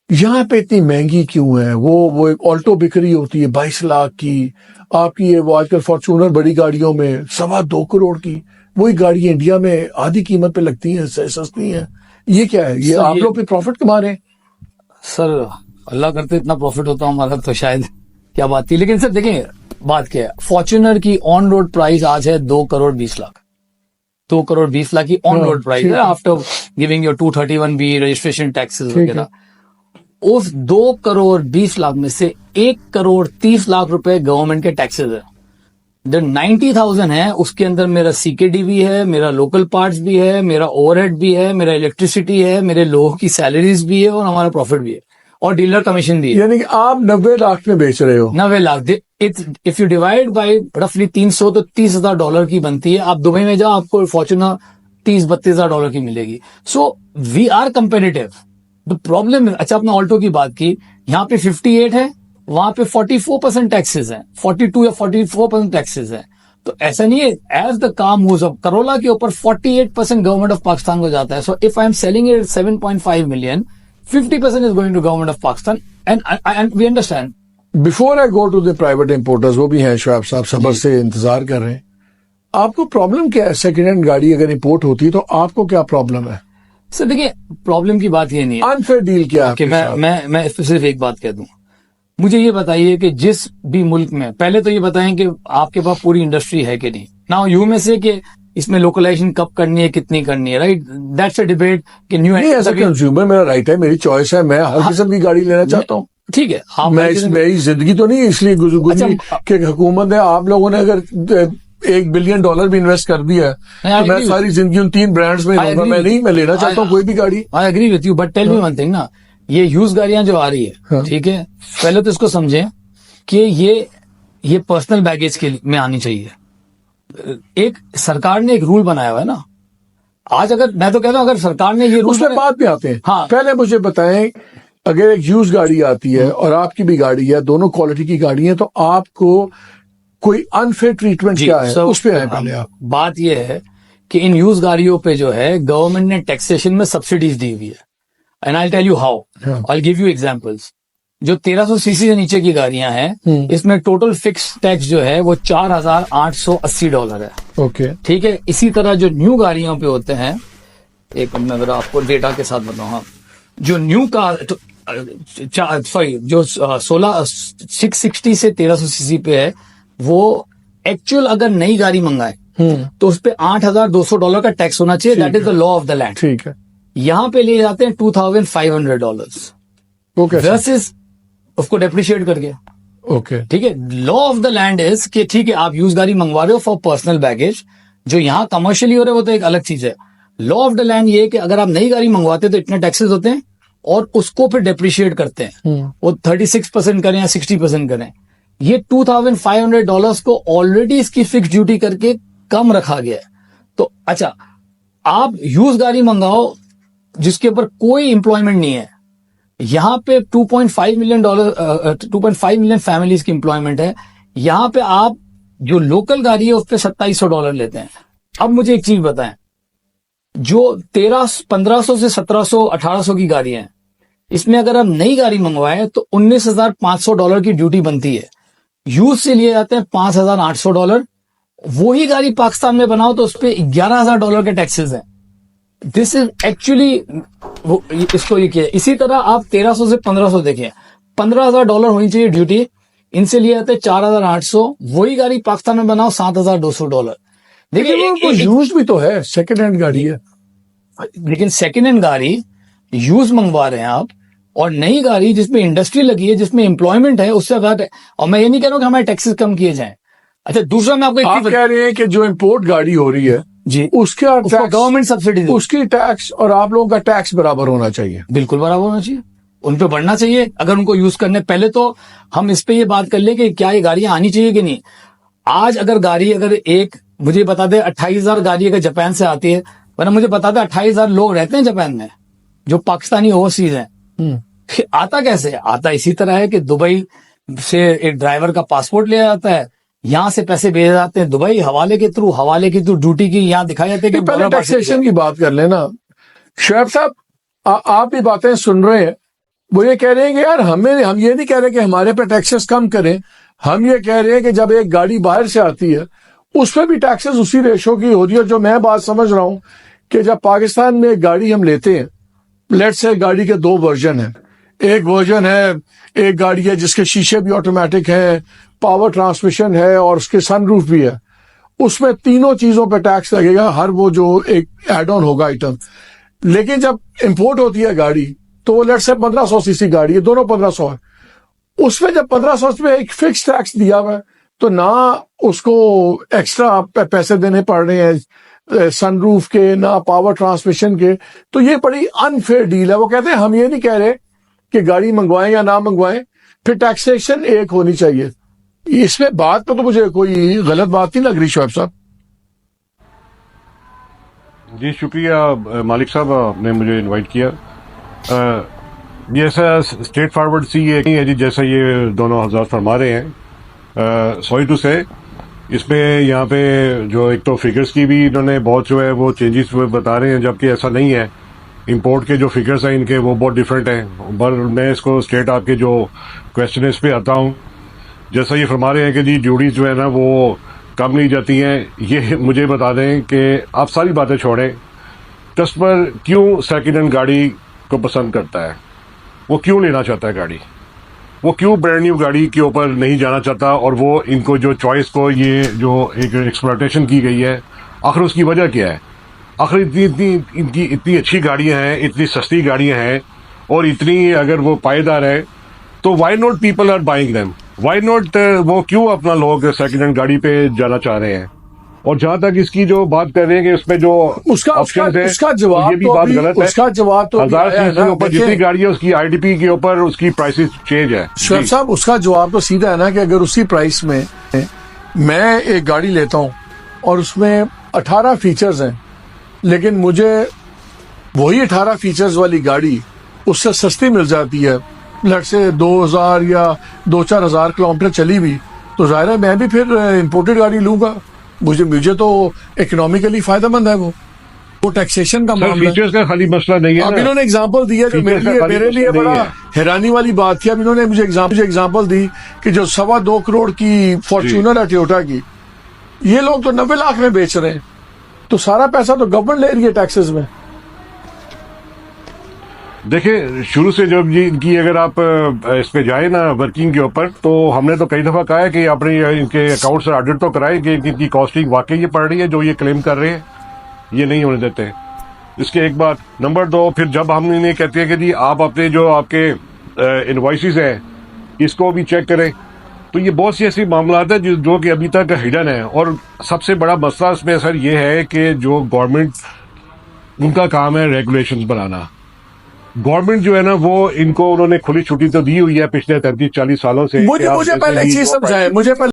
यहाँ पे इतनी महंगी क्यों है? वो एक ऑल्टो बिक रही होती है 22 लाख की, आपकी ये वो आजकल फॉर्च्यूनर बड़ी गाड़ियों में 2.25 करोड़ की, वही गाड़ी इंडिया में आधी कीमत पे लगती हैं, सस्ती हैं। ये क्या है? ये आप लोग भी प्रॉफिट कमा रहे हैं? सर अल्लाह करते इतना प्रॉफिट होता हमारा तो शायद क्या बात थी। लेकिन सर देखें बात क्या है, फॉर्च्यूनर की ऑन रोड प्राइस आज है 2 करोड़ 20 लाख, 2 करोड़ 20 लाख की ऑन रोड प्राइस है after giving your 231B registration taxes वगैरह। उस 2 करोड़ 20 लाख में से 1 करोड़ 30 लाख रुपए गवर्नमेंट के टैक्सेस है। जो 90,000 है उसके अंदर मेरा CKD भी है, मेरा लोकल पार्ट्स भी है, मेरा ओवरहेड भी है, मेरा इलेक्ट्रिसिटी है, मेरे लोगों की सैलरीज भी है और हमारा प्रॉफिट भी है और डीलर कमीशन भी है। यानी कि आप 90 लाख में बेच रहे हो? 90 lakh. If you divide by रफली 300 तो $30,000 की बनती है। आप दुबई में जाओ आपको फॉर्च्यूनर $30-32,000 की मिलेगी। So we are competitive. The problem, अच्छा आपने ऑल्टो की बात की, यहाँ पे 58 है, वहां पे 44% टैक्सेस है, 42 या 44% टैक्सेस है। तो ऐसा नहीं है, as the car moves up, Corolla के ऊपर 48% गवर्नमेंट ऑफ पाकिस्तान को जाता है। So if I am selling it 7.5 million, 50% is going to government of Pakistan, and we understand. Before I go to the private importers, वो भी हैं शुएब साहब, सबर से इंतजार कर रहे हैं। आपको प्रॉब्लम क्या है? सेकेंड हैंड गाड़ी अगर इंपोर्ट होती है तो आपको क्या प्रॉब्लम है? सर देखिए प्रॉब्लम की बात ये नहीं है। अनफेयर डील क्या है? मैं इस पे सिर्फ एक बात कह दूं, मुझे ये बताइए कि जिस भी मुल्क में, पहले तो ये बताएं कि आपके पास पूरी इंडस्ट्री है कि नहीं। नाउ यू में से कि इसमें लोकलाइजेशन कब करनी है, कितनी करनी है, राइट? दैट्स अ डिबेट कि न्यू नहीं, एज अ कंज्यूमर मेरा राइट है, मेरी चॉइस है, मैं हर किस्म की गाड़ी लेना चाहता हूँ। ठीक है, आप मेरी जिंदगी तो नहीं इसलिए गुजरी कि हुकूमत ने, आप लोगों ने अगर $1 बिलियन भी इन्वेस्ट कर दिया है तो मैं सारी जिंदगी उन 3 ब्रांड्स में रहूंगा। मैं लेना चाहता हूँ कोई भी गाड़ी। I agree with you, but tell me one thing ना, ये यूज गाड़ियां जो आ रही है, ठीक है, पहले तो इसको समझें कि ये पर्सनल बैगेज के में आनी चाहिए। एक सरकार ने एक रूल बनाया हुआ है ना। आज अगर मैं तो कहता हूं अगर सरकार ने ये रूल, उसमें बाद में आते हैं। हाँ, पहले मुझे बताएं, अगर एक यूज गाड़ी आती है और आपकी भी गाड़ी है, दोनों क्वालिटी की गाड़ी है, तो आपको कोई अनफेयर ट्रीटमेंट क्या है? उस पे आए पहले आप। बात यह है कि इन यूज गाड़ियों पे जो है गवर्नमेंट ने टैक्सेशन में सब्सिडीज दी हुई है, and I tell you how. I give you examples. जो 1300 सीसी से नीचे की गाड़ियां हैं, इसमें टोटल फिक्स टैक्स जो है वो $4,880 है। ओके, ठीक है। इसी तरह जो न्यू गाड़ियों पे होते हैं, एक मैं अगर आपको डेटा के साथ बताऊं, जो न्यू कार जो 660 से 1300 सीसी पे है, वो एक्चुअल अगर नई गाड़ी मंगाए तो उस पे $8,200 का टैक्स होना चाहिए। That is the law of the land. ठीक है। यहाँ पे ले जाते हैं $2,500 वर्सेस उसको डेप्रिशिएट करके। ओके, ठीक है। Law of the land is कि ठीक है आप यूज गाड़ी मंगवा रहे हो फॉर पर्सनल बैगेज, जो यहाँ कमर्शियली हो रहे हो वो तो एक अलग चीज है। लॉ ऑफ द लैंड ये है कि अगर आप नई गाड़ी मंगवाते हैं तो इतने टैक्सेस होते हैं और उसको फिर डेप्रिशिएट करते हैं, वो 36% करें या 60% करें। ये $2,500 को ऑलरेडी इसकी फिक्स ड्यूटी करके कम रखा गया है। तो अच्छा, आप यूज गाड़ी मंगाओ जिसके ऊपर कोई एम्प्लॉयमेंट नहीं है, यहां पे 2.5 मिलियन फैमिलीज की एम्प्लॉयमेंट है। यहां पे आप जो लोकल गाड़ी है उस पर $2,700 लेते हैं। अब मुझे एक चीज बताएं, जो 1500 से 1700 1800 की गाड़ी है, इसमें अगर आप नई गाड़ी मंगवाए तो $19,500 की ड्यूटी बनती है। यूज से लिए जाते हैं $5,800। वही गाड़ी पाकिस्तान में बनाओ तो उस पर $11,000 के टैक्सेस हैं। दिस इज एक्चुअली इसको ये किया। इसी तरह आप 1300 से 1500 देखें, $15,000 होनी चाहिए ड्यूटी, इनसे लिए जाते हैं 4,800। वही गाड़ी पाकिस्तान में बनाओ $7,200। देखिए वो यूज भी तो है, सेकंड हैंड गाड़ी है। लेकिन सेकंड हैंड गाड़ी यूज मंगवा रहे हैं आप, और नई गाड़ी जिसमें इंडस्ट्री लगी है, जिसमें एम्प्लॉयमेंट है, उससे बात है। और मैं ये नहीं कह रहा हूं कि हमारे टैक्सेस कम किए जाएं। अच्छा, दूसरा मैं आपको आप कह रहे हैं कि जो इम्पोर्ट गाड़ी हो रही है जी, उसका गवर्नमेंट सब्सिडी, उसकी टैक्स और आप लोगों का टैक्स बराबर होना चाहिए। बिल्कुल बराबर होना चाहिए, उन पे बढ़ना चाहिए अगर उनको यूज करने। पहले तो हम इस पे ये बात कर ले कि क्या ये गाड़ियां आनी चाहिए कि नहीं। आज अगर एक मुझे बता दे 28,000 गाड़ी अगर जापान से आती है, वरना मुझे बता दे 28,000 लोग रहते हैं जापान में जो पाकिस्तानी ओवरसीज हैं। आता कैसे? आता इसी तरह है कि दुबई से एक ड्राइवर का पासपोर्ट लिया जाता है, यहां से पैसे भेजे जाते हैं दुबई, हवाले के थ्रू ड्यूटी की यहाँ दिखाई जाती है कि पहले टैक्सेशन की बात कर लेना। शुएब साहब, आप भी बातें सुन रहे हैं, वो ये कह रहे हैं कि यार हम ये नहीं कह रहे कि हमारे पे टैक्सेस कम करें, हम ये कह रहे हैं कि जब एक गाड़ी बाहर से आती है उस पर भी टैक्सेस उसी रेशो की होती है। जो मैं बात समझ रहा हूं कि जब पाकिस्तान में एक गाड़ी हम लेते हैं, लेट्स से गाड़ी के 2 वर्जन है। एक वर्जन है, एक गाड़ी है जिसके शीशे भी ऑटोमेटिक है, पावर ट्रांसमिशन है और उसके सनरूफ भी है। उसमें तीनों चीजों पे टैक्स लगेगा, हर वो जो एक एड ऑन होगा आइटम। लेकिन जब इंपोर्ट होती है गाड़ी तो वो लेट्स से 1500 सीसी गाड़ी है, दोनों 1500 है, उसमें जब 1500 पे एक फिक्स टैक्स दिया हुआ है तो ना उसको एक्स्ट्रा पैसे देने पड़ रहे हैं सनरूफ के, ना पावर ट्रांसमिशन के। तो ये बड़ी अनफेयर डील है। वो कहते हैं हम ये नहीं कह रहे कि गाड़ी मंगवाएं या ना मंगवाएं, फिर टैक्सेशन एक होनी चाहिए। इसमें बात तो मुझे कोई गलत बात नहीं लग रही शोएब साहब। जी शुक्रिया मालिक साहब, आपने मुझे इनवाइट किया। ये ऐसा स्ट्रेट फॉरवर्ड सी ये नहीं है जी जैसा ये दोनों हज़रात फरमा रहे हैं। सॉरी टू से इसमें यहाँ पे जो एक तो फिगर्स की भी इन्होंने बहुत जो है वो चेंजेस बता रहे हैं, जबकि ऐसा नहीं है। इंपोर्ट के जो फिगर्स हैं इनके वो बहुत डिफरेंट हैं। पर मैं इसको स्ट्रेट आपके जो क्वेश्चन है इस पर आता हूँ। जैसा ये फरमा रहे हैं कि जी ड्यूटीज जो है ना वो कम नहीं जाती हैं, ये मुझे बता दें कि आप सारी बातें छोड़ें, कस्टमर क्यों सेकेंड हैंड गाड़ी को पसंद करता है, वो क्यों लेना चाहता है गाड़ी, वो क्यों ब्रांड न्यू गाड़ी के ऊपर नहीं जाना चाहता, और वो इनको जो चॉइस को ये जो एक एक्सप्लॉयटेशन की गई है, आखिर उसकी वजह क्या है। आखिर इनकी इतनी अच्छी गाड़ियाँ हैं, इतनी सस्ती गाड़ियाँ हैं और इतनी अगर वो पायेदार है तो why not people are buying them, why not वो क्यों अपना लोग सेकेंड हैंड गाड़ी पे जाना चाह रहे हैं। और जहां तक इसकी जो बात कर रहे हैं कि उसमें जो ऑप्शंस है उसका जवाब ये भी तो बात अभी- गलत है। उसका जवाब तो अभी 1000 आया है सीसी के ना, ऊपर देखिए। जितनी गाड़ी है उसकी आईडीपी के ऊपर उसकी प्राइसेस चेंज है। शोएब जी। साहब उसका जवाब तो सीधा है ना कि अगर उसी प्राइस में मैं एक गाड़ी लेता हूं और उसमें 18 फीचर्स हैं, लेकिन मुझे वही 18 फीचर्स वाली गाड़ी उससे सस्ती मिल जाती है, लट से 2000 या 2-4 हज़ार किलोमीटर चली भी, तो जाहिर है मैं भी फिर इंपोर्टेड गाड़ी लूंगा। मुझे तो इकोनॉमिकली फायदेमंद है वो टैक्सेशन का सर मामला है। फीचर्स का खाली मसला नहीं है अब ना। इन्होंने एग्जांपल दिया जो फीचर्स का खाली मेरे लिए मसला बड़ा नहीं है। हैरानी वाली बात थी। अब इन्होंने मुझे एग्जांपल दी कि जो 2.25 करोड़ की फॉर्च्यूनर है टोयोटा की, ये लोग तो 90 लाख में बेच रहे हैं, तो सारा पैसा तो गवर्नमेंट ले रही है टैक्सेस में। देखिए शुरू से जब ये इनकी अगर आप इस पे जाए ना वर्किंग के ऊपर, तो हमने तो कई दफा कहा है कि अपने इनके अकाउंट से ऑडिट तो कराए कि इनकी कॉस्टिंग वाकई ये पड़ रही है जो ये क्लेम कर रहे हैं, ये नहीं होने देते। इसके एक बात। नंबर 2, फिर जब हम इन्हें कहते हैं कि जी आप अपने जो आपके इनवॉइसेस हैं इसको भी चेक करें, तो ये बहुत सी ऐसी मामला है जो कि अभी तक हिडन है। और सबसे बड़ा मसला इसमें सर ये है कि जो गवर्नमेंट, उनका काम है रेगुलेशंस बनाना। गवर्नमेंट जो है ना वो इनको उन्होंने खुली छुट्टी तो दी हुई है पिछले 33-40 सालों से। मुझे पहले एक चीज समझाएं, मुझे पहले